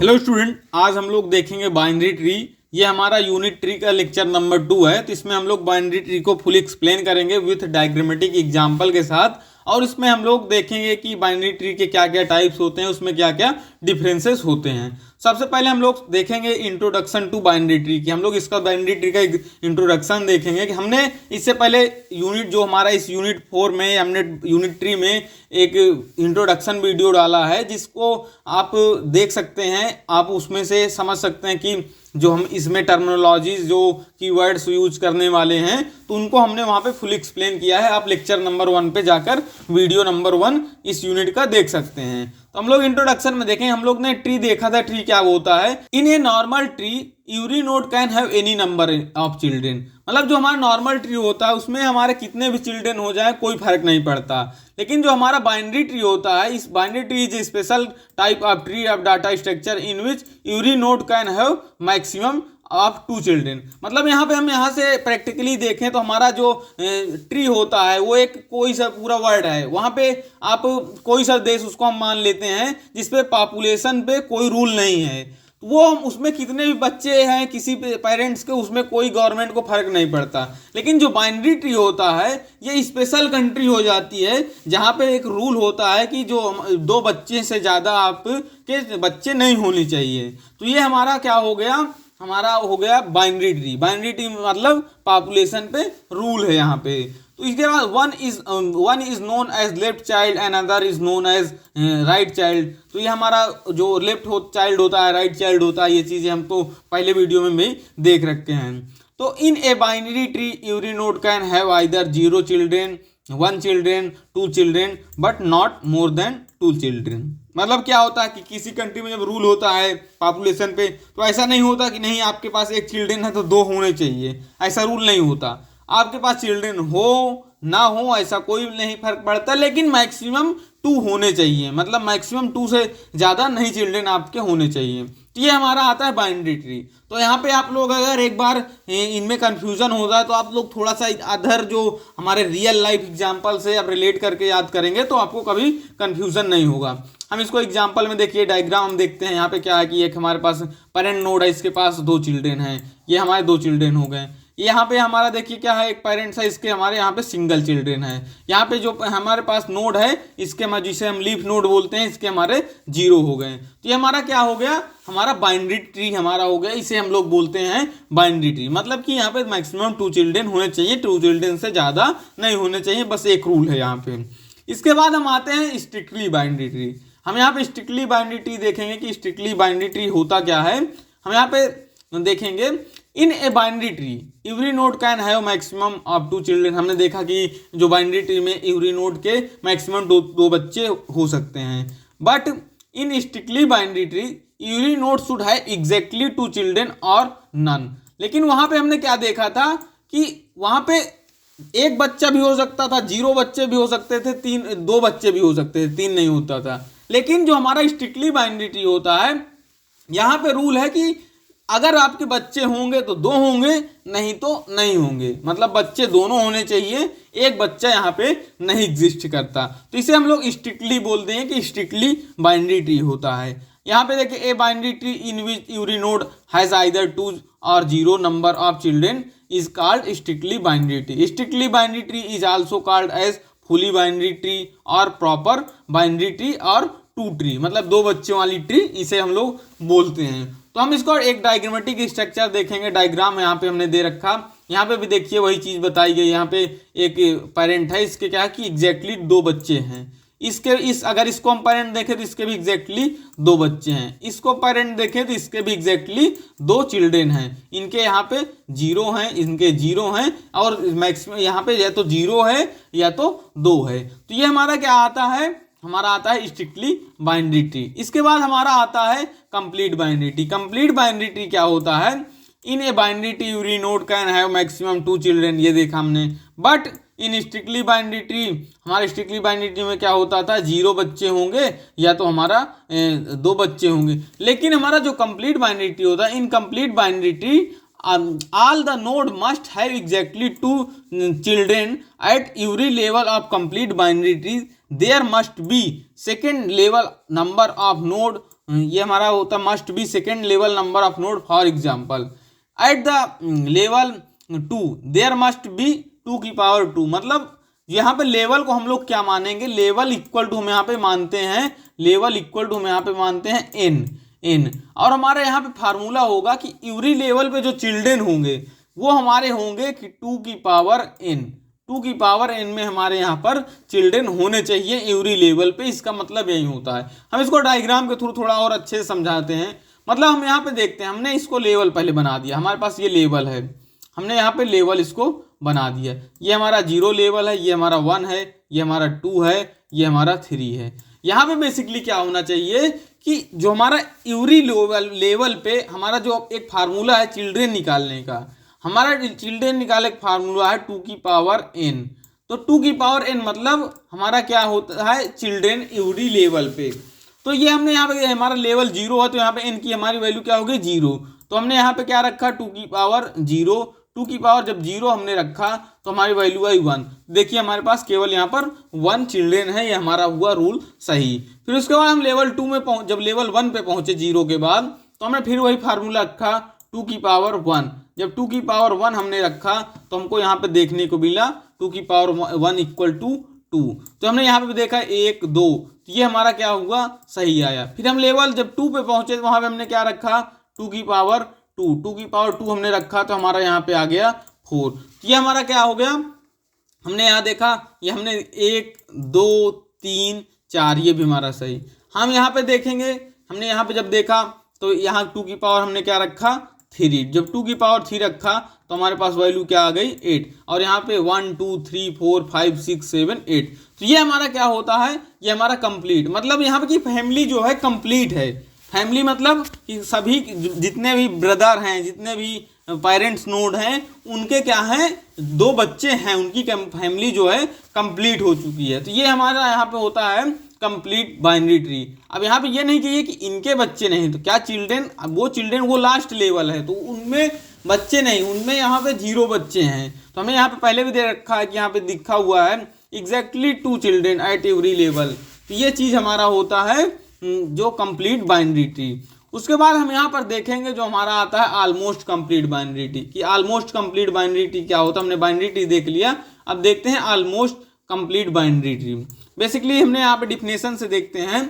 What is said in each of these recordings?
Hello student, आज हम लोग देखेंगे बाइनरी ट्री। ये हमारा यूनिट ट्री का लेक्चर नंबर 2 है। तो इसमें हम लोग बाइनरी ट्री को फुल एक्सप्लेन करेंगे विथ डायग्रामेटिक एग्जांपल के साथ। और इसमें हम लोग देखेंगे कि बाइनरी ट्री के क्या क्या टाइप्स होते हैं, उसमें क्या क्या डिफरेंसेस होते हैं। सबसे पहले हम लोग देखेंगे इंट्रोडक्शन टू बाइनरी ट्री की। हम लोग इसका बाइनरी ट्री का इंट्रोडक्शन देखेंगे कि हमने इससे पहले यूनिट जो हमारा इस यूनिट 4 में हमने यूनिट ट्री में एक इंट्रोडक्शन वीडियो डाला है, जिसको आप देख सकते हैं। आप उसमें से समझ सकते हैं कि जो हम इसमें टर्मिनोलॉजीज जो कीवर्ड्स यूज करने वाले हैं, तो उनको हमने वहाँ पे फुल एक्सप्लेन किया है। आप लेक्चर नंबर 1 पे जाकर वीडियो नंबर 1 इस यूनिट का देख सकते हैं। तो हम लोग इंट्रोडक्शन में देखें, हम लोग ने ट्री देखा था। ट्री क्या होता है? In a normal tree every node can have any number of children. मतलब जो हमारा नॉर्मल ट्री होता है उसमें हमारे कितने भी चिल्ड्रेन हो जाए कोई फर्क नहीं पड़ता। लेकिन जो हमारा बाइनरी ट्री होता है, इस binary tree is special type of tree of data structure in which every node can have maximum of 2 children. मतलब यहाँ पे हम यहाँ से प्रैक्टिकली देखें तो हमारा जो ट्री होता है वो एक कोई सा पूरा वर्ड है। वहाँ पे आप कोई सा देश उसको हम मान लेते हैं जिसपे पॉपुलेशन पे कोई रूल नहीं है, वो हम उसमें कितने भी बच्चे हैं किसी पेरेंट्स के, उसमें कोई गवर्नमेंट को फर्क नहीं पड़ता। लेकिन जो बाइनरी ट्री होता है ये स्पेशल कंट्री हो जाती है, जहाँ पे एक रूल होता है कि जो 2 बच्चे से ज़्यादा आपके बच्चे नहीं होने चाहिए। तो ये हमारा क्या हो गया? हमारा हो गया बाइनरी ट्री। बाइनरी ट्री मतलब पॉपुलेशन पे रूल है यहाँ पे। तो इसके बाद one is known as left child and other is known as right child. तो ये हमारा जो लेफ्ट चाइल्ड होता है, राइट चाइल्ड होता है, ये चीज़ें हम तो पहले वीडियो में भी देख रखे हैं। तो in a binary tree every node can have either 0 children, 1 children, 2 children, but not more than 2 children. मतलब क्या होता है कि किसी कंट्री में जब रूल होता है पॉपुलेशन पे, तो ऐसा नहीं होता कि नहीं आपके पास 1 चिल्ड्रेन है तो 2 होने चाहिए, ऐसा रूल नहीं होता। आपके पास चिल्ड्रेन हो ना हो ऐसा कोई नहीं फर्क पड़ता, लेकिन मैक्सिमम 2 होने चाहिए। मतलब मैक्सिमम 2 से ज़्यादा नहीं चिल्ड्रेन आपके होने चाहिए। तो ये हमारा आता है बाइनरी ट्री। तो यहाँ पे आप लोग अगर एक बार इनमें कंफ्यूजन हो जाए तो आप लोग थोड़ा सा अदर जो हमारे रियल लाइफ एग्जांपल से आप रिलेट करके याद करेंगे तो आपको कभी कंफ्यूजन नहीं होगा। हम इसको एग्जांपल में देखिए, डायग्राम हम देखते हैं। यहाँ पे क्या है कि एक हमारे पास पेरेंट नोड है, इसके पास 2 चिल्ड्रेन हैं, ये हमारे 2 चिल्ड्रेन हो गए। यहाँ पे हमारा देखिए क्या है, एक पेरेंट्स है, इसके हमारे यहाँ पे सिंगल चिल्ड्रेन है। यहाँ पे जो हमारे पास नोड है इसके जिसे हम लीफ नोड बोलते हैं, इसके हमारे 0 हो गए। तो ये हमारा क्या हो गया? हमारा बाइनरी ट्री हमारा हो गया। इसे हम लोग बोलते हैं बाइनरी ट्री। मतलब कि यहाँ पे मैक्सिमम 2 चिल्ड्रेन होने चाहिए, 2 चिल्ड्रेन से ज़्यादा नहीं होने चाहिए, बस एक रूल है यहाँ पे। इसके बाद हम आते हैं स्ट्रिक्टली बाइनरी ट्री। हम यहाँ पे स्ट्रिक्टली बाइनरी ट्री देखेंगे कि स्ट्रिक्टली बाइनरी ट्री होता क्या है। हम यहाँ पे देखेंगे in a binary tree every node can have maximum of 2 children. हमने देखा कि जो बाइनरी ट्री में एवरी नोड के मैक्सिमम 2 बच्चे हो सकते हैं। But in strictly binary tree every node should have exactly 2 children और नन। लेकिन वहाँ पे हमने क्या देखा था कि वहाँ पे 1 बच्चा भी हो सकता था, 0 बच्चे भी हो सकते थे, 2 बच्चे भी हो सकते थे, 3 नहीं होता था। लेकिन जो हमारा स्ट्रिक्टली बाइनरी ट्री होता है, यहाँ पे रूल है कि अगर आपके बच्चे होंगे तो 2 होंगे, नहीं तो नहीं होंगे। मतलब बच्चे दोनों होने चाहिए, एक बच्चा यहाँ पे नहीं एग्जिस्ट करता। तो इसे हम लोग स्ट्रिक्टली बोलते हैं कि स्ट्रिक्टली बाइनरी ट्री होता है। यहाँ पे देखिए, a binary tree in which every node has either 2 और 0 number of children is called strictly binary tree. Strictly binary tree is also called as fully binary tree और प्रॉपर बाइनरी ट्री और 2 tree. मतलब 2 बच्चों वाली tree इसे हम लोग बोलते हैं। तो हम इसको एक डायग्रामेटिक स्ट्रक्चर देखेंगे। डायग्राम यहाँ पे हमने दे रखा। यहाँ पे भी देखिए वही चीज़ बताई गई। यहाँ पे एक पेरेंट है, इसके क्या है कि एग्जैक्टली 2 बच्चे हैं। अगर इसको हम पेरेंट देखें तो इसके भी एग्जैक्टली 2 बच्चे हैं। इसको पेरेंट देखें तो इसके भी एग्जैक्टली 2 चिल्ड्रेन हैं। इनके यहाँ पे 0 हैं, इनके 0 हैं, और मैक्सिमम यहाँ पे या तो 0 है या तो 2 है। तो ये हमारा क्या आता है? हमारा आता है स्ट्रिक्टली बाइनरी ट्री। इसके बाद हमारा आता है complete binary tree. Complete binary tree क्या होता है? In a binary tree every node can have maximum 2 children, ये देखा हमने। But in strictly binary tree, हमारे स्ट्रिक्टली बाइनरी ट्री में क्या होता था? 0 बच्चे होंगे या तो हमारा 2 बच्चे होंगे। लेकिन हमारा जो कंप्लीट बाइनरी ट्री होता है, in complete binary tree all the node must have exactly 2 children at every level of complete binary tree. There must be second level number of node ये हमारा होता must be second level number of node for example at the level 2 there must be 2 की power 2। मतलब यहाँ पे level को हम लोग क्या मानेंगे, लेवल इक्वल टू हम यहाँ पे मानते हैं, लेवल इक्वल टू हम यहाँ पे मानते हैं एन। और हमारे यहाँ पे फार्मूला होगा कि एवरी लेवल पे जो चिल्ड्रेन होंगे वो हमारे होंगे कि 2 की पावर एन, 2 की पावर एन में हमारे यहाँ पर चिल्ड्रेन होने चाहिए एवरी लेवल पे। इसका मतलब यही होता है। हम इसको डायग्राम के थ्रू थोड़ा और अच्छे से समझाते हैं। मतलब हम यहाँ पे देखते हैं, हमने इसको लेवल पहले बना दिया, हमारे पास ये लेवल है, हमने यहाँ पे लेवल इसको बना दिया। ये हमारा 0 लेवल है, ये हमारा 1 है, ये हमारा 2 है, ये हमारा 3 है। यहाँ पे बेसिकली क्या होना चाहिए कि जो हमारा एवरी लेवल पे हमारा जो एक फार्मूला है चिल्ड्रेन निकालने का, हमारा चिल्ड्रेन निकालने का फार्मूला है 2 की पावर n। तो 2 की पावर n मतलब हमारा क्या होता है, चिल्ड्रेन एवरी लेवल पे। तो ये हमने यहाँ पे हमारा लेवल 0 है तो यहाँ पे n की हमारी वैल्यू क्या होगी 0। तो हमने यहाँ पे क्या रखा 2 की पावर 0, 2 की पावर जब 0 हमने रखा तो हमारी वैल्यू आई 1। देखिए हमारे पास केवल यहाँ पर 1 चिल्ड्रेन है, ये हमारा हुआ रूल सही। फिर उसके बाद हम लेवल 2 में जब लेवल 1 पे पहुंचे 0 के बाद तो हमने फिर वही फार्मूला रखा 2 की पावर 1। जब 2 की पावर 1 हमने रखा तो हमको यहाँ पे देखने को मिला 2 की पावर 1 इक्वल टू 2। तो हमने यहाँ पे देखा 1 2, तो ये हमारा क्या हुआ सही आया। फिर हम लेवल जब 2 पे पहुंचे तो वहाँ पे हमने क्या रखा 2 की पावर 2, 2 की पावर 2 हमने रखा तो हमारा यहाँ पे आ गया 4। तो ये हमारा क्या हो गया, हमने यहाँ देखा ये हमने 1 2 3 4, ये भी हमारा सही। हम यहाँ पे देखेंगे, हमने यहाँ पे जब देखा तो यहाँ 2 की पावर हमने क्या रखा 3। जब 2 की पावर 3 रखा तो हमारे पास वैल्यू क्या आ गई 8। और यहाँ पे 1 2 3 4 5 6 7 8। तो ये हमारा क्या होता है, ये हमारा कंप्लीट, मतलब यहाँ पे की फैमिली जो है कंप्लीट है। फैमिली मतलब कि सभी जितने भी ब्रदर हैं, जितने भी पेरेंट्स नोड हैं, उनके क्या हैं 2 बच्चे हैं, उनकी फैमिली जो है कंप्लीट हो चुकी है। तो ये हमारा यहाँ पे होता है कंप्लीट बाइनरी ट्री। अब यहाँ पे ये नहीं कहिए कि इनके बच्चे नहीं, तो क्या चिल्ड्रेन, वो चिल्ड्रेन वो लास्ट लेवल है तो उनमें बच्चे नहीं, उनमें यहाँ पे 0 बच्चे हैं। तो हमें यहाँ पे पहले भी दे रखा है कि यहाँ पे लिखा हुआ है exactly 2 children at every level. तो ये चीज़ हमारा होता है जो कंप्लीट बाइनरी ट्री। उसके बाद हम यहाँ पर देखेंगे जो हमारा आता है ऑलमोस्ट कंप्लीट बाइनरी ट्री, कि ऑलमोस्ट कंप्लीट बाइनरी ट्री क्या होता है। हमने बाइनरी ट्री देख लिया, अब देखते हैं almost complete binary tree. Basically हमने यहाँ पे डिफिनेशन से देखते हैं,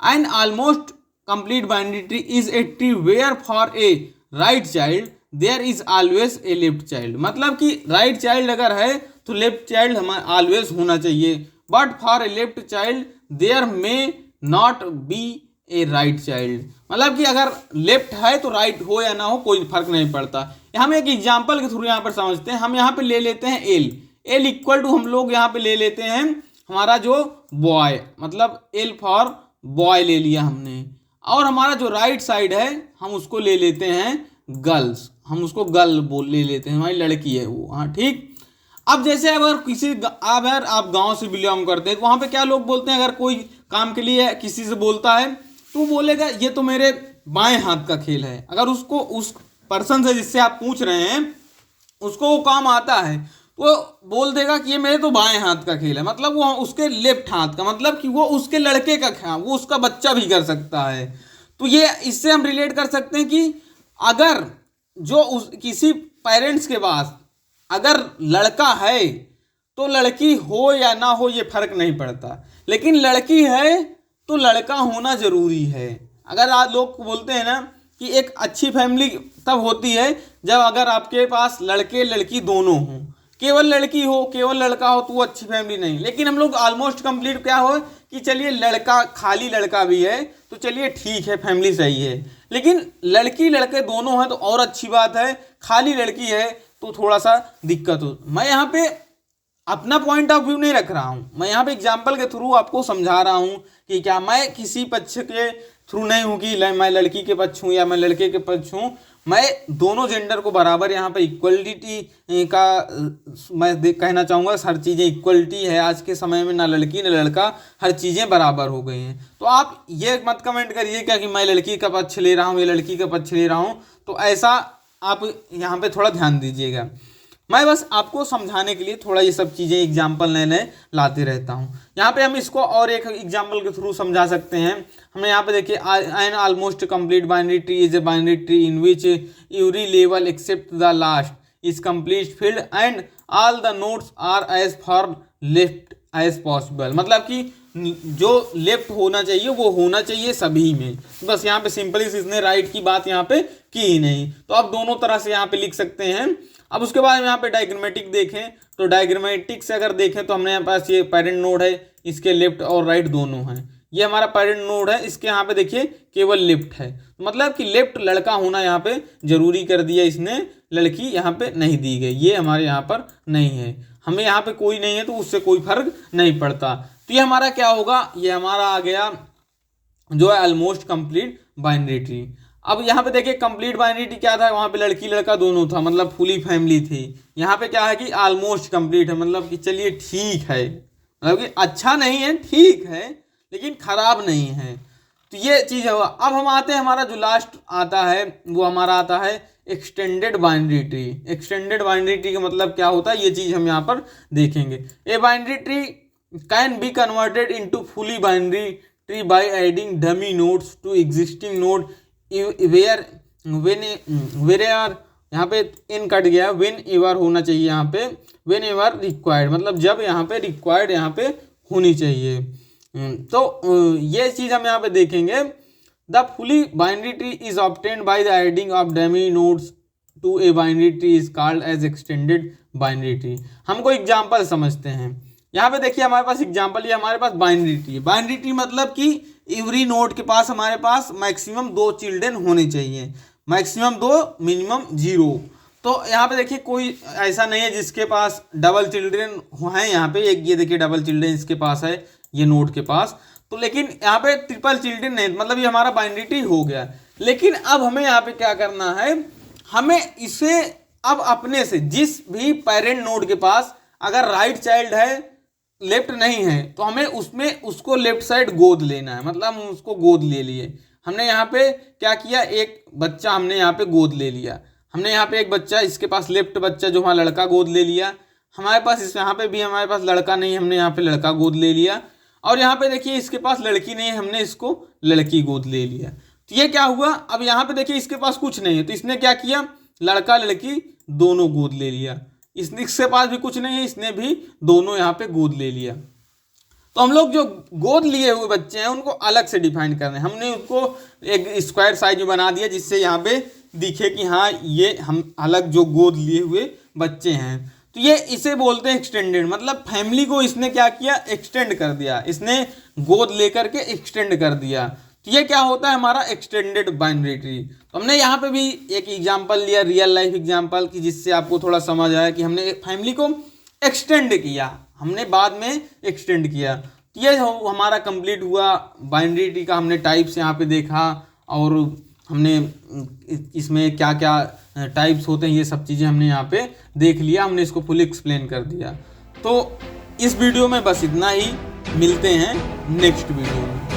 an almost complete binary tree is a tree where for a right child there is always a left child. मतलब कि राइट चाइल्ड अगर है तो लेफ्ट चाइल्ड हमें ऑलवेज होना चाहिए, but for a left child there may not be a right child. मतलब कि अगर लेफ्ट है तो राइट हो या ना हो कोई फर्क नहीं पड़ता। हम एक एग्जाम्पल के थ्रू यहाँ पर समझते हैं। हम यहाँ पे ले लेते हैं एल इक्वल टू हम लोग यहाँ पे ले लेते हैं हमारा जो बॉय, मतलब एल फॉर बॉय ले लिया हमने, और हमारा जो राइट साइड है हम उसको ले लेते हैं गर्ल्स, हम उसको गर्ल ले लेते हैं, हमारी लड़की है वो। हाँ ठीक। अब जैसे अगर किसी अगर आप गांव से बिलोंग करते हैं तो वहाँ पे क्या लोग बोलते हैं, अगर कोई काम के लिए किसी से बोलता है तो बोलेगा ये तो मेरे बाएं हाथ का खेल है। अगर उसको उस पर्सन से जिससे आप पूछ रहे हैं उसको वो काम आता है वो बोल देगा कि ये मेरे तो बाएं हाथ का खेल है, मतलब वो उसके लेफ्ट हाथ का, मतलब कि वो उसके लड़के का खेल, वो उसका बच्चा भी कर सकता है। तो ये इससे हम रिलेट कर सकते हैं कि अगर जो किसी पेरेंट्स के पास अगर लड़का है तो लड़की हो या ना हो ये फर्क नहीं पड़ता, लेकिन लड़की है तो लड़का होना जरूरी है। अगर आज लोग बोलते हैं ना कि एक अच्छी फैमिली तब होती है जब अगर आपके पास लड़के लड़की दोनों हों, केवल लड़की हो केवल लड़का हो तो वो अच्छी फैमिली नहीं। लेकिन हम लोग ऑलमोस्ट कंप्लीट क्या हो कि चलिए लड़का खाली लड़का भी है तो चलिए ठीक है फैमिली सही है, लेकिन लड़की लड़के दोनों हैं तो और अच्छी बात है, खाली लड़की है तो थोड़ा सा दिक्कत हो। मैं यहाँ पे अपना पॉइंट ऑफ व्यू नहीं रख रहा हूँ, मैं यहाँ पे एग्जाम्पल के थ्रू आपको समझा रहा हूँ कि क्या मैं किसी पक्ष के थ्रू नहीं हूँ कि मैं लड़की के पक्ष हूँ या मैं लड़के के पक्ष हूँ। मैं दोनों जेंडर को बराबर यहाँ पे इक्वलिटी का मैं कहना चाहूँगा। हर चीज़ें इक्वलिटी है आज के समय में, ना लड़की ना लड़का, हर चीज़ें बराबर हो गई हैं। तो आप ये मत कमेंट करिए क्या कि मैं लड़की का पक्ष ले रहा हूँ या लड़की का पक्ष ले रहा हूँ, तो ऐसा आप यहाँ पे थोड़ा ध्यान दीजिएगा। मैं बस आपको समझाने के लिए थोड़ा ये सब चीज़ें एग्जाम्पल नए नए लाते रहता हूँ। यहाँ पे हम इसको और एक एग्जाम्पल के थ्रू समझा सकते हैं। हमने यहाँ पे देखिए an almost complete binary tree is a binary tree in which every level except the last is complete filled and all the nodes are as far left as possible. मतलब कि जो लेफ्ट होना चाहिए वो होना चाहिए सभी में। बस यहाँ पे सिंपली इसने राइट की बात यहाँ पे की ही नहीं, तो आप दोनों तरह से यहाँ पे लिख सकते हैं। अब उसके बाद यहाँ पे डायग्रामेटिक देखें तो डायग्रामेटिक से अगर देखें तो हमने यहाँ पास ये पेरेंट नोड है, इसके लेफ्ट और राइट दोनों हैं। ये हमारा पेरेंट नोड है, इसके यहाँ पे देखिए केवल लेफ्ट है, मतलब कि लेफ्ट लड़का होना यहाँ पे जरूरी कर दिया इसने, लड़की यहाँ पे नहीं दी गई। ये हमारे यहाँ पर नहीं है, हमें यहाँ पे कोई नहीं है तो उससे कोई फर्क नहीं पड़ता। तो ये हमारा क्या होगा, ये हमारा आ गया जो है ऑलमोस्ट कंप्लीट बाइनरी ट्री। अब यहाँ पे देखिए कंप्लीट बाइनरी ट्री क्या था, वहाँ पे लड़की लड़का दोनों था, मतलब फुली फैमिली थी। यहाँ पे क्या है कि ऑलमोस्ट कंप्लीट है, मतलब कि चलिए ठीक है, मतलब कि अच्छा नहीं है, ठीक है, लेकिन खराब नहीं है। तो ये चीज़ है। अब हम आते हैं, हमारा जो लास्ट आता है वो हमारा आता है extended binary tree. Extended binary tree का मतलब क्या होता है, ये चीज़ हम यहाँ पर देखेंगे। A binary tree can be converted into fully binary tree by adding dummy nodes to existing node wherever are, यहाँ पे इन कट गया, वेन एवर होना चाहिए यहाँ पे, वेन एवर रिक्वायर्ड, मतलब जब यहाँ पे रिक्वायर्ड यहाँ पे होनी चाहिए। तो ये चीज़ हम यहाँ पे देखेंगे। The fully binary tree is obtained by the adding of dummy nodes to a binary tree is called as extended binary tree. हम कोई एग्जाम्पल समझते हैं। यहाँ पे देखिए हमारे पास एग्जाम्पल, ये हमारे पास बाइनरी ट्री है। बाइनरी ट्री मतलब कि एवरी नोड के पास हमारे पास मैक्सिमम 2 चिल्ड्रन होने चाहिए, मैक्सिमम 2 मिनिमम 0। तो यहाँ पे देखिए कोई ऐसा नहीं है जिसके पास डबल चिल्ड्रन हैं। यहाँ पे एक ये देखिए डबल चिल्ड्रन इसके पास है, ये नोड के पास, तो लेकिन यहाँ पे ट्रिपल चिल्ड्रन नहीं, मतलब ये हमारा बाइनरी ट्री हो गया। लेकिन अब हमें यहाँ पे क्या करना है, हमें इसे अब अपने से जिस भी पेरेंट नोड के पास अगर राइट चाइल्ड है, लेफ्ट नहीं है, तो हमें उसमें उसको लेफ्ट साइड गोद लेना है। मतलब हम उसको गोद ले लिए, हमने यहाँ पे क्या किया, एक बच्चा हमने यहाँ पे गोद ले लिया। हमने यहाँ पे एक बच्चा, इसके पास लेफ्ट बच्चा जो हमारा लड़का गोद ले लिया। हमारे पास इस यहाँ पे भी हमारे पास लड़का नहीं, हमने यहाँ पे लड़का गोद ले लिया। और यहाँ पे देखिए इसके पास लड़की नहीं है, हमने इसको लड़की गोद ले लिया। तो ये क्या हुआ, अब यहाँ पे देखिए इसके पास कुछ नहीं है, तो इसने क्या किया, लड़का लड़की दोनों गोद ले लिया। इसके पास भी कुछ नहीं है, इसने भी दोनों यहाँ पे गोद ले लिया। तो हम लोग जो गोद लिए हुए बच्चे हैं उनको अलग से डिफाइन कर रहे हैं। हमने उसको एक स्क्वायर साइज में बना दिया जिससे यहाँ पे दिखे कि हाँ ये हम अलग जो गोद लिए हुए बच्चे हैं। तो ये इसे बोलते हैं एक्सटेंडेड, मतलब फैमिली को इसने क्या किया, एक्सटेंड कर दिया, इसने गोद लेकर के एक्सटेंड कर दिया। तो ये क्या होता है हमारा एक्सटेंडेड बाइनरी ट्री। तो हमने यहाँ पे भी एक एग्जांपल लिया, रियल लाइफ एग्जांपल की, जिससे आपको थोड़ा समझ आया कि हमने फैमिली को एक्सटेंड किया, हमने बाद में एक्सटेंड किया। तो ये हमारा कंप्लीट हुआ बाइनरी ट्री का। हमने टाइप्स यहाँ पे देखा और हमने इसमें क्या क्या टाइप्स होते हैं ये सब चीज़ें हमने यहाँ पे देख लिया, हमने इसको फुल एक्सप्लेन कर दिया। तो इस वीडियो में बस इतना ही, मिलते हैं नेक्स्ट वीडियो में।